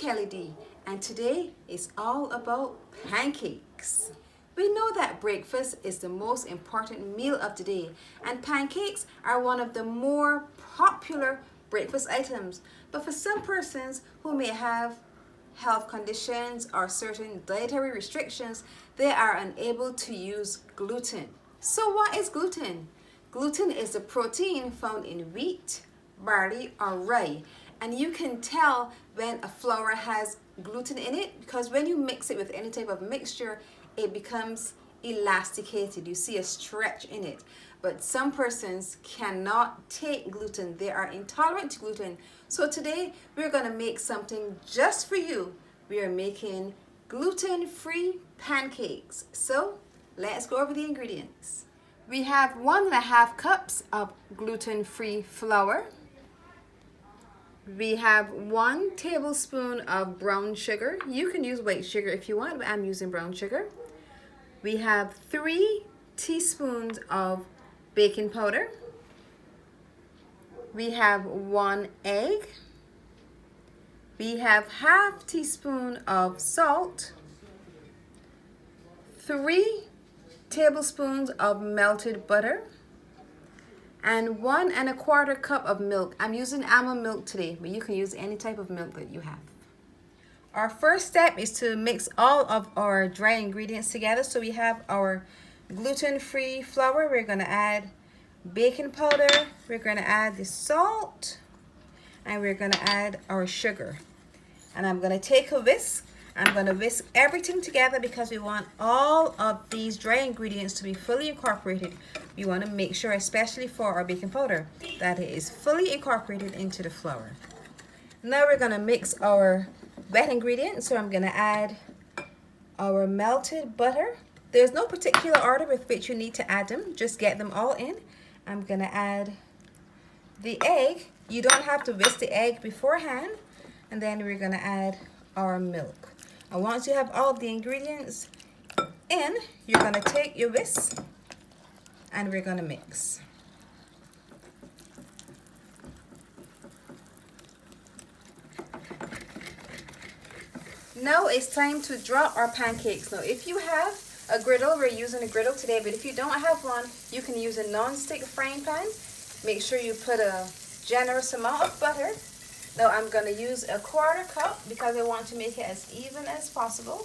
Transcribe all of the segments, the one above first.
Kelly D, and today is all about pancakes. We know that breakfast is the most important meal of the day, and pancakes are one of the more popular breakfast items. But for some persons who may have health conditions or certain dietary restrictions, they are unable to use gluten. So what is gluten? Gluten is a protein found in wheat, barley, or rye. And you can tell when a flour has gluten in it because when you mix it with any type of mixture, it becomes elasticated. You see a stretch in it. But some persons cannot take gluten. They are intolerant to gluten. So today we're going to make something just for you. We are making gluten-free pancakes. So let's go over the ingredients. We have 1.5 cups of gluten-free flour. We have 1 tablespoon of brown sugar. You can use white sugar if you want, but I'm using brown sugar. We have 3 teaspoons of baking powder. We have 1 egg. We have 1/2 teaspoon of salt. 3 tablespoons of melted butter. And 1¼ cup of milk. I'm using almond milk today, but you can use any type of milk that you have. Our first step is to mix all of our dry ingredients together. So we have our gluten-free flour. We're going to add baking powder. We're going to add the salt. And we're going to add our sugar. And I'm going to take a whisk. I'm going to whisk everything together because we want all of these dry ingredients to be fully incorporated. We want to make sure, especially for our baking powder, that it is fully incorporated into the flour. Now we're going to mix our wet ingredients. So I'm going to add our melted butter. There's no particular order with which you need to add them. Just get them all in. I'm going to add the egg. You don't have to whisk the egg beforehand. And then we're going to add our milk. And once you have all of the ingredients in, you're going to take your whisk and we're going to mix. Now it's time to drop our pancakes. Now if you have a griddle, we're using a griddle today, but if you don't have one, you can use a non-stick frying pan. Make sure you put a generous amount of butter. Now I'm going to use 1/4 cup because I want to make it as even as possible.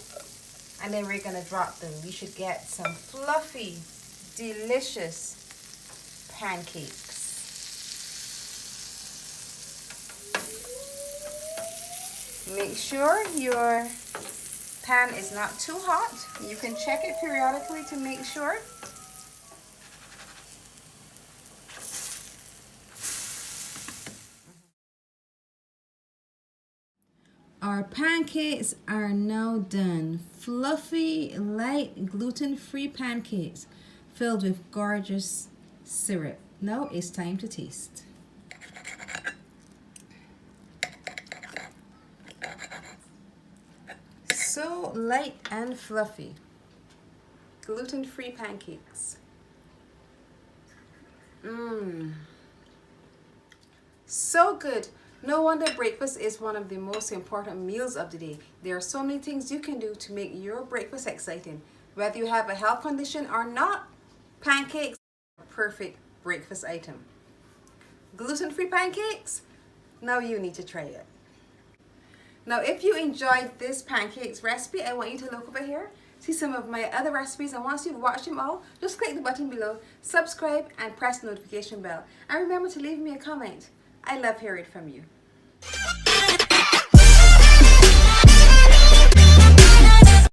And then we're going to drop them. You should get some fluffy, delicious pancakes. Make sure your pan is not too hot. You can check it periodically to make sure. Our pancakes are now done. Fluffy, light, gluten-free pancakes filled with gorgeous syrup. Now it's time to taste. So light and fluffy. Gluten-free pancakes. So good. No wonder breakfast is one of the most important meals of the day. There are so many things you can do to make your breakfast exciting. Whether you have a health condition or not, pancakes are a perfect breakfast item. Gluten-free pancakes? Now you need to try it. Now if you enjoyed this pancakes recipe, I want you to look over here, see some of my other recipes, and once you've watched them all, just click the button below, subscribe, and press the notification bell. And remember to leave me a comment. I love hearing from you.